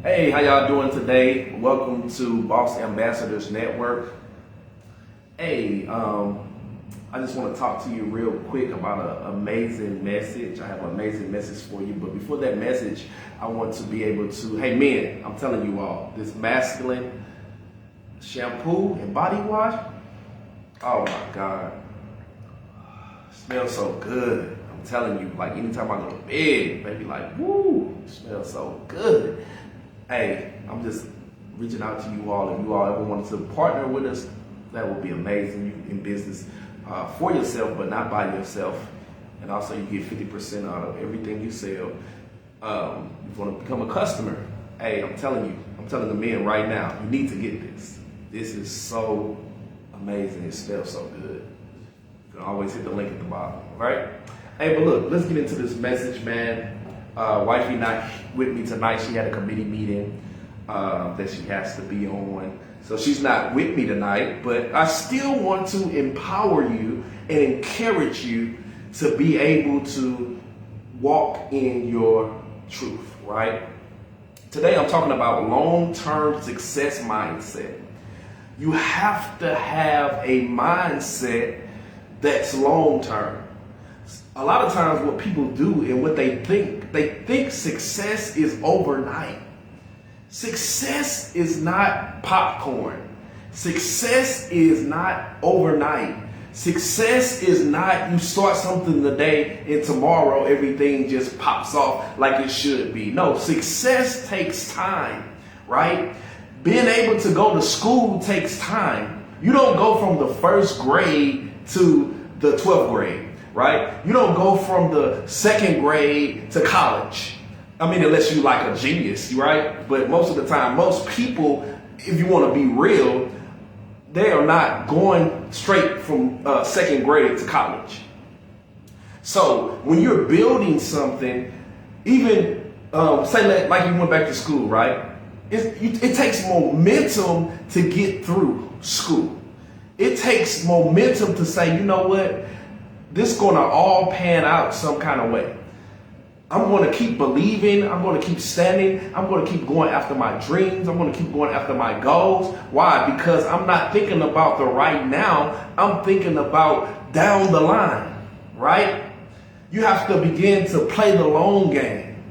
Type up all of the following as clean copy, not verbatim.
Hey, how y'all doing today? Welcome to Boss Ambassadors Network. Hey, I just want to talk to you real quick about an amazing message. I have an amazing message for you, but before that message, I want to be able to, hey men, I'm telling you all, this masculine shampoo and body wash, oh my God, smells so good. I'm telling you, like anytime I go to bed, baby, like, woo, it smells so good. Hey, I'm just reaching out to you all. If you all ever wanted to partner with us, that would be amazing. You in business for yourself, but not by yourself. And also you get 50% out of everything you sell. You want to become a customer. Hey, I'm telling the men right now, you need to get this. This is so amazing. It smells so good. You can always hit the link at the bottom, all right? Hey, but look, let's get into this message, man. Wifey not with me tonight. She had a committee meeting that she has to be on. So she's not with me tonight, but I still want to empower you and encourage you to be able to walk in your truth, right? Today I'm talking about long-term success mindset. You have to have a mindset that's long-term. A lot of times what people do and what they think success is overnight. Success is not popcorn. Success is not overnight. Success is not you start something today and tomorrow everything just pops off like it should be. No, success takes time, right? Being able to go to school takes time. You don't go from the first grade to the 12th grade. Right? You don't go from the second grade to college. I mean, unless you like a genius, right? But most of the time, most people, if you want to be real, they are not going straight from second grade to college. So when you're building something, even say like you went back to school, right? It takes momentum to get through school. It takes momentum to say, you know what? This is going to all pan out some kind of way. I'm going to keep believing. I'm going to keep standing. I'm going to keep going after my dreams. I'm going to keep going after my goals. Why? Because I'm not thinking about the right now. I'm thinking about down the line, right? You have to begin to play the long game,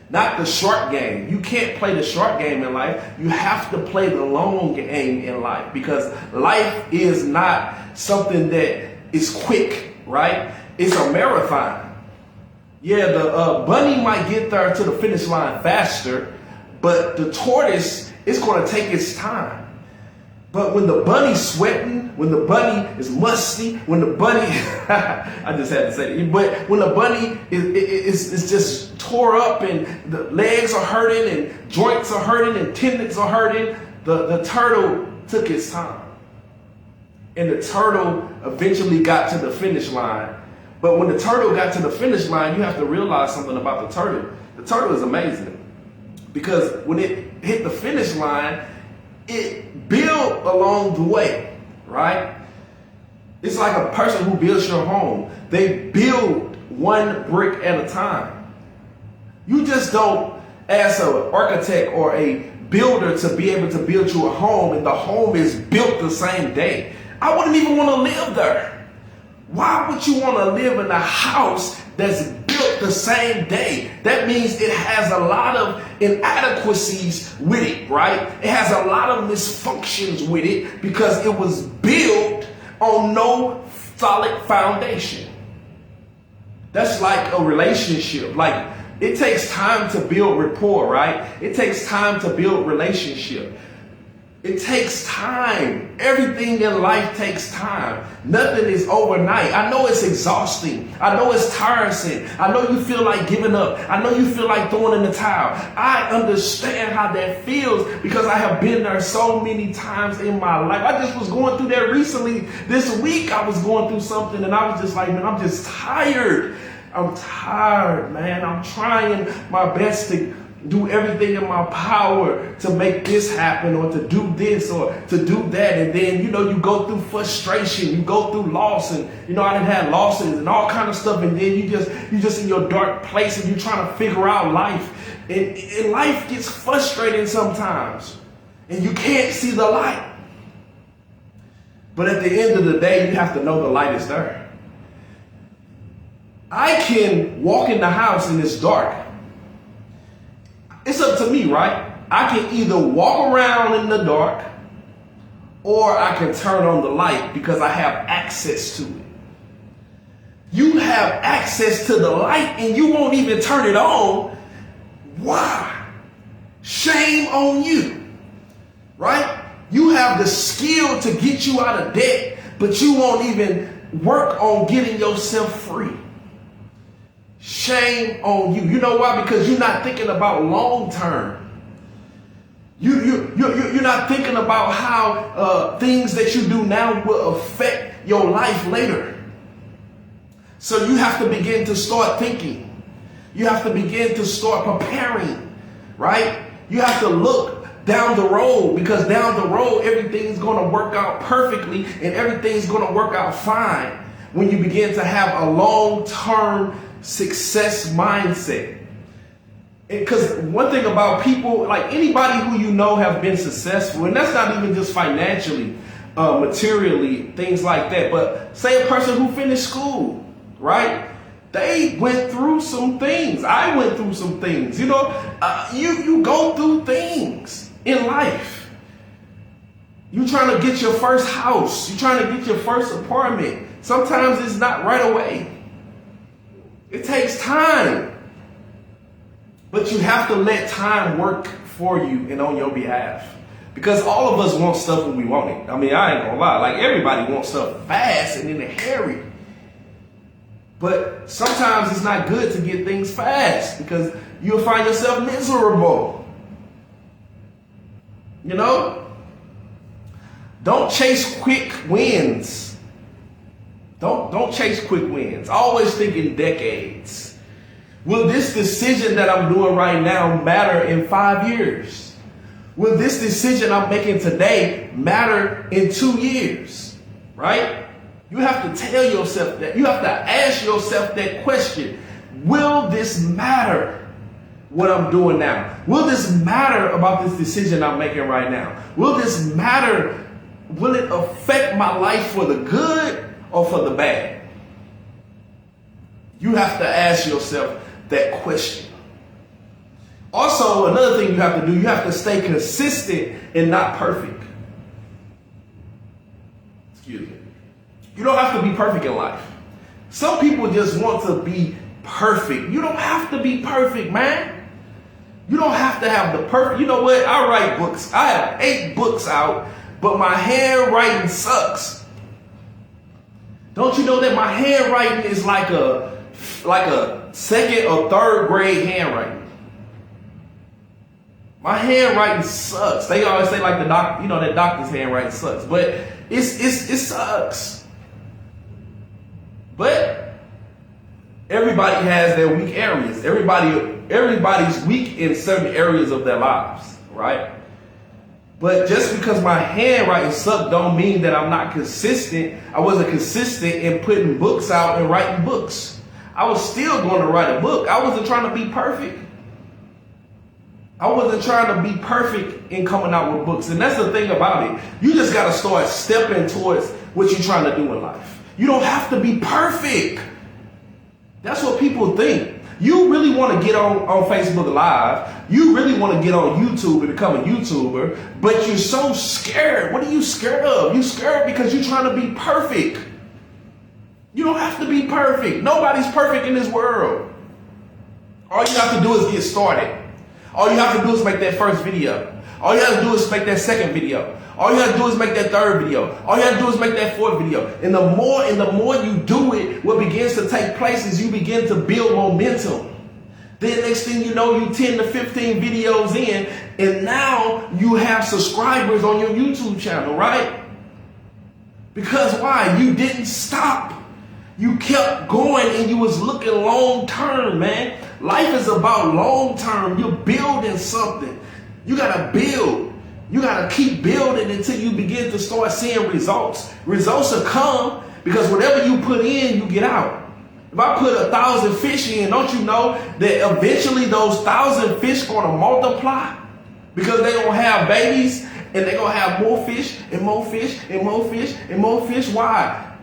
not the short game. You can't play the short game in life. You have to play the long game in life because life is not something that is quick. Right? It's a marathon. Yeah, the bunny might get there to the finish line faster, but the tortoise is going to take its time. But when the bunny's sweating, when the bunny is musty, when the bunny, I just had to say it, but when the bunny is just tore up and the legs are hurting and joints are hurting and tendons are hurting, the turtle took its time. And the turtle eventually got to the finish line. But when the turtle got to the finish line, you have to realize something about the turtle. The turtle is amazing because when it hit the finish line, it built along the way, right? It's like a person who builds your home. They build one brick at a time. You just don't ask an architect or a builder to be able to build you a home and the home is built the same day. I wouldn't even want to live there. Why would you want to live in a house that's built the same day? That means it has a lot of inadequacies with it, right? It has a lot of dysfunctions with it because it was built on no solid foundation. That's like a relationship. Like it takes time to build rapport, right? It takes time to build relationship. It takes time. Everything in life takes time. Nothing is overnight. I know it's exhausting. I know it's tiresome. I know you feel like giving up. I know you feel like throwing in the towel. I understand how that feels because I have been there so many times in my life. I just was going through that recently. This week I was going through something and I was just like, man, I'm just tired. I'm tired, man. I'm trying my best to do everything in my power to make this happen or to do this or to do that. And then, you know, you go through frustration, you go through loss, and, you know, I done had losses and all kind of stuff. And then you just in your dark place and you're trying to figure out life. And life gets frustrating sometimes. And you can't see the light. But at the end of the day, you have to know the light is there. I can walk in the house and it's dark. It's up to me, right? I can either walk around in the dark or I can turn on the light because I have access to it. You have access to the light and you won't even turn it on. Why? Shame on you, right? You have the skill to get you out of debt, but you won't even work on getting yourself free. Shame on you. You know why? Because you're not thinking about long term. You're not thinking about how things that you do now will affect your life later. So you have to begin to start thinking. You have to begin to start preparing, right? You have to look down the road, because down the road, everything's going to work out perfectly and everything's going to work out fine when you begin to have a long-term success mindset. Because one thing about people, like anybody who you know have been successful, and that's not even just financially, materially, things like that, but say a person who finished school, right? They went through some things. I went through some things. You go through things in life. You're trying to get your first house. You're trying to get your first apartment. Sometimes it's not right away. It takes time. But you have to let time work for you and on your behalf. Because all of us want stuff when we want it. I mean, I ain't gonna lie. Like, everybody wants stuff fast and in a hurry. But sometimes it's not good to get things fast because you'll find yourself miserable. You know? Don't chase quick wins. Don't chase quick wins. Always think in decades. Will this decision that I'm doing right now matter in 5 years? Will this decision I'm making today matter in 2 years? Right? You have to tell yourself that. You have to ask yourself that question. Will this matter what I'm doing now? Will this matter about this decision I'm making right now? Will this matter? Will it affect my life for the good or for the bad? You have to ask yourself that question. Also, another thing you have to do, you have to stay consistent and not perfect. Excuse me. You don't have to be perfect in life. Some people just want to be perfect. You don't have to be perfect, man. You don't have to have the perfect. You know what? I write books. I have 8 books out, but my handwriting sucks. Don't you know that my handwriting is like a 2nd or 3rd grade handwriting? My handwriting sucks. They always say like that doctor's handwriting sucks, but it sucks. But everybody has their weak areas. Everybody's weak in certain areas of their lives, right? But just because my handwriting sucked don't mean that I'm not consistent. I wasn't consistent in putting books out and writing books. I was still going to write a book. I wasn't trying to be perfect. I wasn't trying to be perfect in coming out with books. And that's the thing about it. You just got to start stepping towards what you're trying to do in life. You don't have to be perfect. That's what people think. You really want to get on Facebook Live. You really want to get on YouTube and become a YouTuber, but you're so scared. What are you scared of? You're scared because you're trying to be perfect. You don't have to be perfect. Nobody's perfect in this world. All you have to do is get started. All you have to do is make that first video. All you have to do is make that second video. All you have to do is make that third video. All you have to do is make that fourth video. And the more you do it, what begins to take place is you begin to build momentum. Then next thing you know, you 10 to 15 videos in, and now you have subscribers on your YouTube channel, right? Because why? You didn't stop. You kept going and you was looking long term, man. Life is about long term. You're building something. You got to build. You got to keep building until you begin to start seeing results. Results will come because whatever you put in, you get out. If I put 1,000 fish in, don't you know that eventually those 1,000 fish gonna multiply? Because they gonna have babies and they gonna have more fish and more fish and more fish and more fish. Why?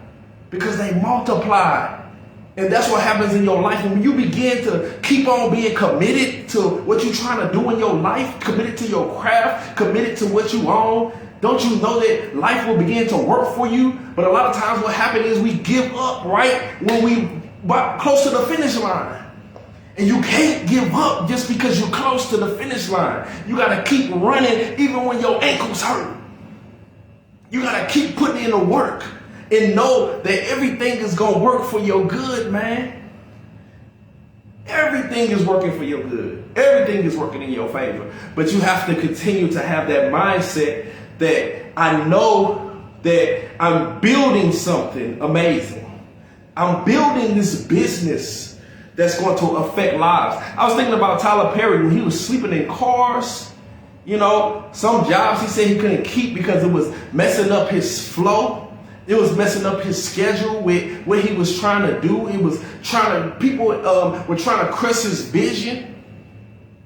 Because they multiply. And that's what happens in your life. And when you begin to keep on being committed to what you're trying to do in your life, committed to your craft, committed to what you own, don't you know that life will begin to work for you? But a lot of times what happens is we give up right when we close to the finish line. And you can't give up just because you're close to the finish line. You got to keep running even when your ankles hurt. You got to keep putting in the work and know that everything is going to work for your good, man. Everything is working for your good. Everything is working in your favor. But you have to continue to have that mindset that I know that I'm building something amazing. I'm building this business that's going to affect lives. I was thinking about Tyler Perry when he was sleeping in cars. You know, some jobs he said he couldn't keep because it was messing up his flow. It was messing up his schedule with what he was trying to do. It was people were trying to crush his vision,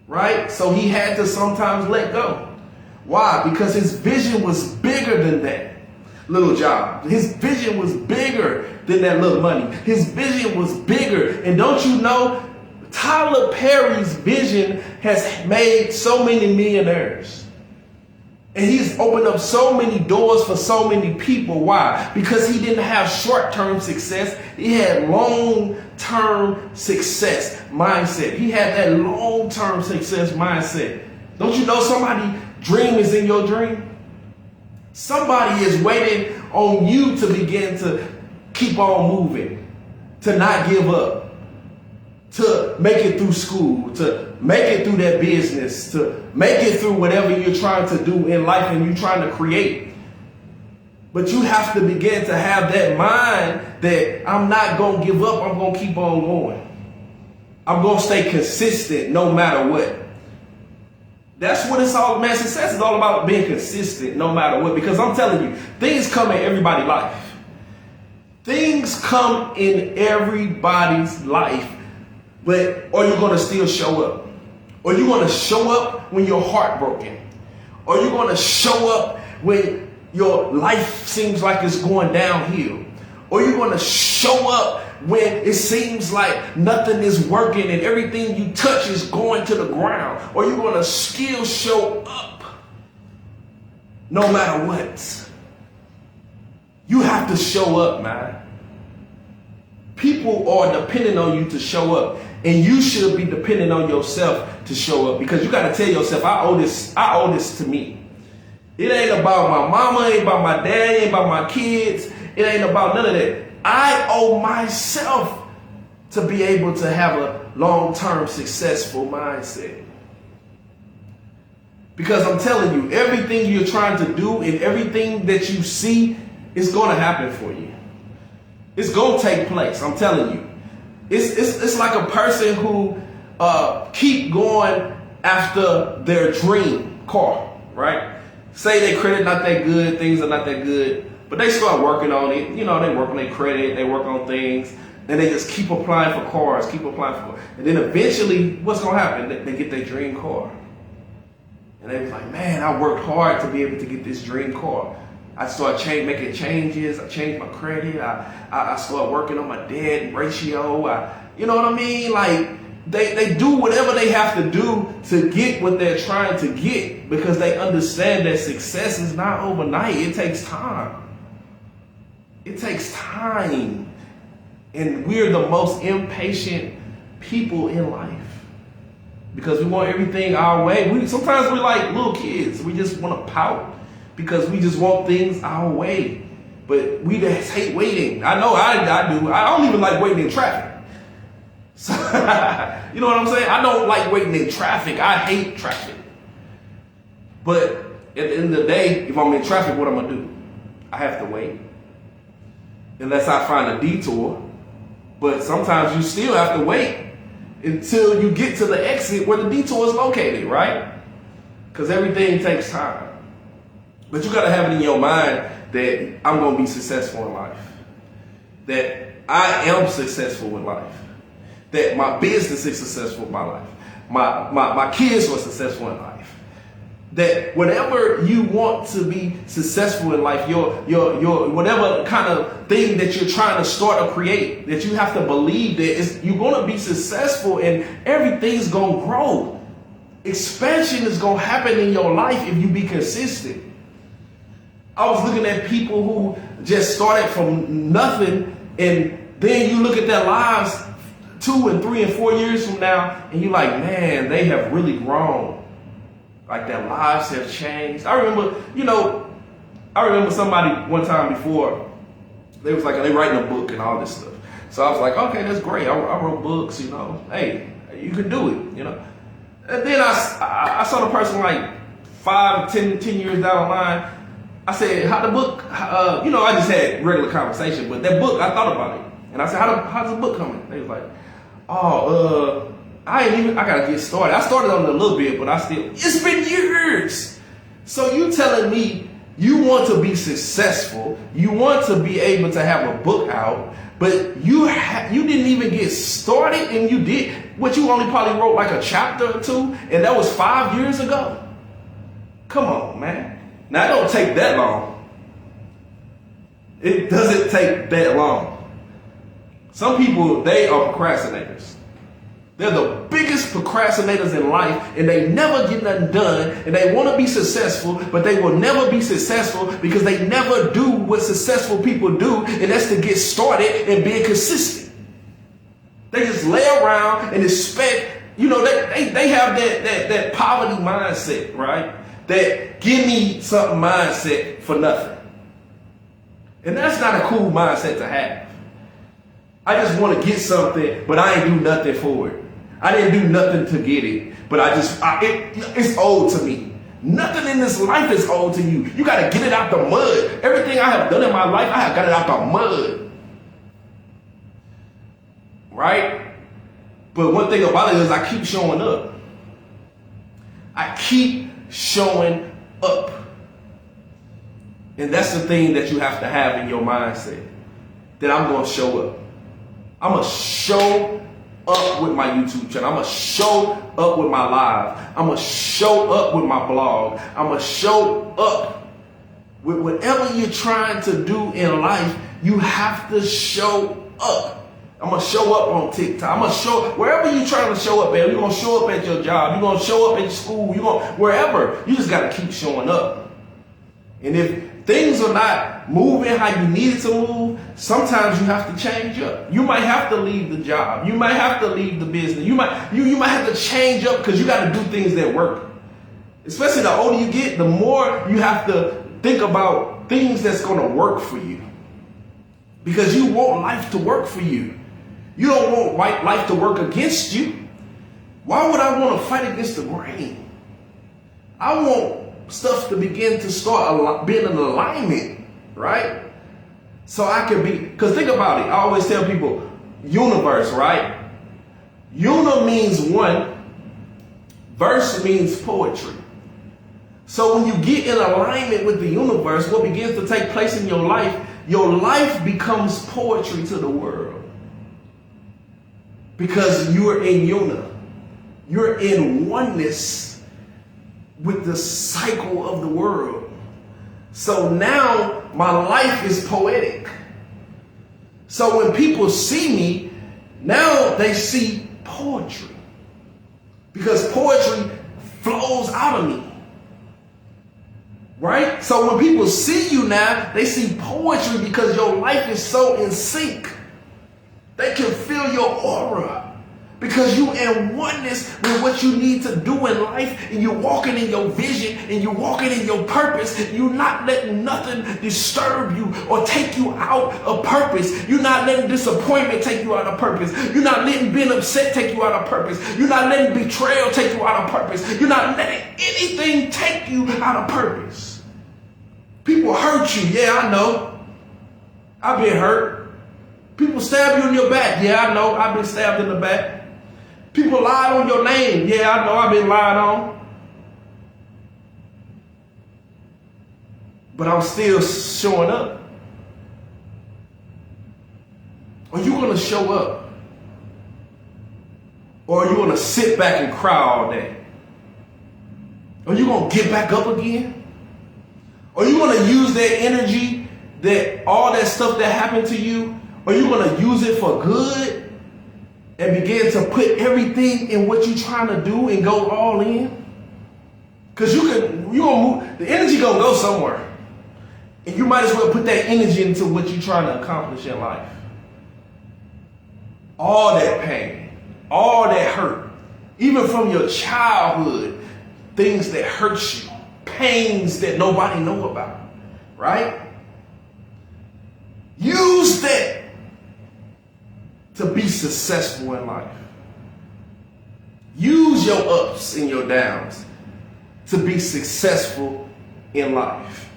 right? So he had to sometimes let go. Why? Because his vision was bigger than that little job. His vision was bigger than that little money. His vision was bigger. And don't you know, Tyler Perry's vision has made so many millionaires. And he's opened up so many doors for so many people. Why? Because he didn't have short-term success. He had long-term success mindset. He had that long-term success mindset. Don't you know somebody's dream is in your dream? Somebody is waiting on you to begin to keep on moving, to not give up, to make it through school, to make it through that business, to make it through whatever you're trying to do in life and you're trying to create. But you have to begin to have that mind that I'm not going to give up. I'm going to keep on going. I'm going to stay consistent no matter what. That's what it's all, man. Success is all about being consistent no matter what. Because I'm telling you, things come in everybody's life. Things come in everybody's life. But are you going to still show up? Are you going to show up when you're heartbroken? Are you going to show up when your life seems like it's going downhill? Or are you going to show up when it seems like nothing is working and everything you touch is going to the ground? Or are you going to still show up no matter what? You have to show up, man. People are depending on you to show up. And you should be depending on yourself to show up. Because you got to tell yourself, I owe this to me. It ain't about my mama, it ain't about my dad, it ain't about my kids. It ain't about none of that. I owe myself to be able to have a long-term successful mindset. Because I'm telling you, everything you're trying to do and everything that you see is going to happen for you. It's going to take place. I'm telling you. It's like a person who keep going after their dream car, right? Say their credit not that good, things are not that good, but they start working on it. You know, they work on their credit, they work on things, and they just keep applying for cars, and then eventually, what's gonna happen? They get their dream car, and they be like, man, I worked hard to be able to get this dream car. I started making changes. I changed my credit. I started working on my debt ratio. You know what I mean? Like they do whatever they have to do to get what they're trying to get because they understand that success is not overnight. It takes time. It takes time. And we're the most impatient people in life because we want everything our way. Sometimes we're like little kids. We just want to pout. Because we just want things our way. But we just hate waiting. I know I do. I don't even like waiting in traffic. So, you know what I'm saying? I don't like waiting in traffic. I hate traffic. But at the end of the day, if I'm in traffic, what I'm going to do? I have to wait. Unless I find a detour. But sometimes you still have to wait until you get to the exit where the detour is located, right? Because everything takes time. But you got to have it in your mind that I'm going to be successful in life. That I am successful in life. That my business is successful in my life. My kids are successful in life. That whatever you want to be successful in life, your whatever kind of thing that you're trying to start or create, that you have to believe that you're going to be successful and everything's going to grow. Expansion is going to happen in your life if you be consistent. I was looking at people who just started from nothing, and then you look at their lives 2 and 3 and 4 years from now, and you're like, man, they have really grown. Like their lives have changed. I remember somebody one time before, they was like, they writing a book and all this stuff. So I was like, okay, that's great. I wrote books, hey, you can do it, And then I saw the person like 5, 10 years down the line. I said, how the book, I just had regular conversation, but that book, I thought about it. And I said, how's the book coming? They was like, I gotta get started. I started on it a little bit, but it's been years. So you telling me you want to be successful, you want to be able to have a book out, but you didn't even get started, and you only probably wrote like a chapter or 2, and that was 5 years ago? Come on, man. Now, it don't take that long. It doesn't take that long. Some people, they are procrastinators. They're the biggest procrastinators in life, and they never get nothing done, and they want to be successful, but they will never be successful because they never do what successful people do, and that's to get started and being consistent. They just lay around and expect, they have that poverty mindset, right? That give me something mindset for nothing. And that's not a cool mindset to have. I just want to get something, but I ain't do nothing for it. I didn't do nothing to get it, but it's owed to me. Nothing in this life is owed to you. You got to get it out the mud. Everything I have done in my life, I have got it out the mud. Right? But one thing about it is I keep showing up. I keep showing up. And that's the thing that you have to have in your mindset. That I'm going to show up. I'm going to show up with my YouTube channel. I'm going to show up with my live. I'm going to show up with my blog. I'm going to show up with whatever you're trying to do in life. You have to show up. I'm going to show up on TikTok. I'm going to show wherever you're trying to show up at. You're going to show up at your job. You're going to show up at your school. Wherever. You just got to keep showing up. And if things are not moving how you need it to move, sometimes you have to change up. You might have to leave the job. You might have to leave the business. You might have to change up because you got to do things that work. Especially the older you get, the more you have to think about things that's going to work for you. Because you want life to work for you. You don't want life to work against you. Why would I want to fight against the grain? I want stuff to begin to start being in alignment, right? So I can be, because think about it. I always tell people, universe, right? Una means one, verse means poetry. So when you get in alignment with the universe, what begins to take place in your life becomes poetry to the world. Because you're in una. You're in oneness with the cycle of the world. So now my life is poetic. So when people see me, now they see poetry. Because poetry flows out of me. Right? So when people see you now, they see poetry because your life is so in sync. They can feel your aura. Because you in oneness with what you need to do in life, and you're walking in your vision, and you're walking in your purpose. You're not letting nothing disturb you or take you out of purpose. You're not letting disappointment take you out of purpose. You're not letting being upset take you out of purpose. You're not letting betrayal take you out of purpose. You're not letting anything take you out of purpose. People hurt you. Yeah, I know. I've been hurt. People stab you in your back. Yeah, I know. I've been stabbed in the back. People lied on your name. Yeah, I know. I've been lied on. But I'm still showing up. Or you show up? Or are you going to sit back and cry all day? Are you going to get back up again? Are you going to use that energy, that all that stuff that happened to you, are you going to use it for good and begin to put everything in what you're trying to do and go all in? Because you're going to move, the energy going to go somewhere. And you might as well put that energy into what you're trying to accomplish in life. All that pain, all that hurt, even from your childhood, things that hurt you, pains that nobody know about, right? Use that to be successful in life. Use your ups and your downs to be successful in life.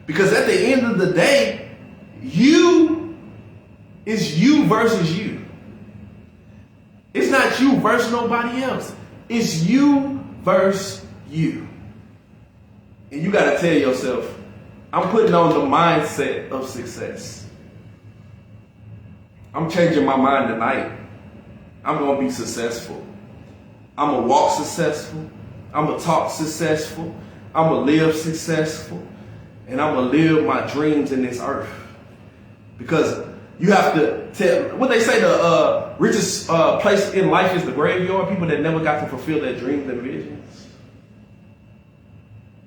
Because at the end of the day, you is you versus you. It's not you versus nobody else. It's you versus you. And you got to tell yourself, I'm putting on the mindset of success. I'm changing my mind tonight. I'm going to be successful. I'm going to walk successful. I'm going to talk successful. I'm going to live successful. And I'm going to live my dreams in this earth. Because you have to tell, what they say, the richest place in life is the graveyard. People that never got to fulfill their dreams and visions.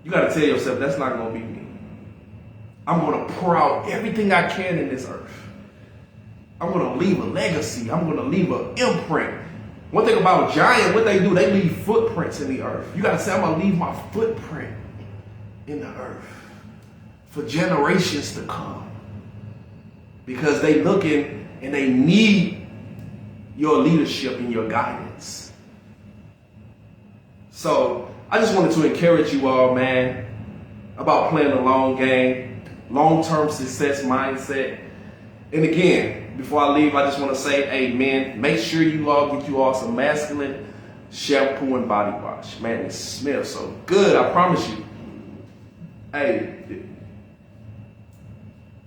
You got to tell yourself, that's not going to be me. I'm going to pour out everything I can in this earth. I'm going to leave a legacy. I'm going to leave an imprint. One thing about giants, what they do, they leave footprints in the earth. You got to say, I'm going to leave my footprint in the earth for generations to come. Because they looking and they need your leadership and your guidance. So I just wanted to encourage you all, man, about playing the long game, long-term success mindset. And again, before I leave, I just want to say, hey, men, make sure you all get you all some masculine shampoo and body wash. Man, it smells so good, I promise you. Hey,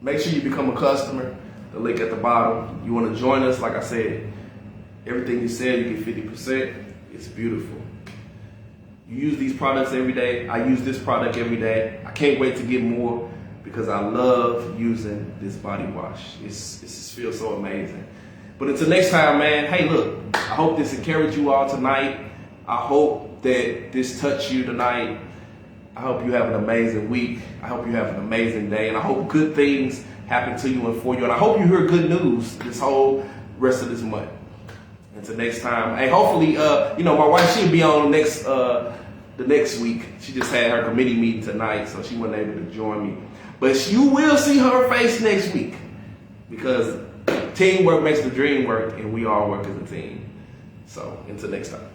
make sure you become a customer. The link at the bottom. You want to join us? Like I said, everything you said, you get 50%. It's beautiful. You use these products every day. I use this product every day. I can't wait to get more because I love using this body wash. It feels so amazing. But until next time, man, hey, look, I hope this encouraged you all tonight. I hope that this touched you tonight. I hope you have an amazing week. I hope you have an amazing day. And I hope good things happen to you and for you. And I hope you hear good news this whole rest of this month. Until next time. Hey, hopefully, my wife, she'll be on the next week. She just had her committee meeting tonight, so she wasn't able to join me. But you will see her face next week because teamwork makes the dream work, and we all work as a team. So until next time.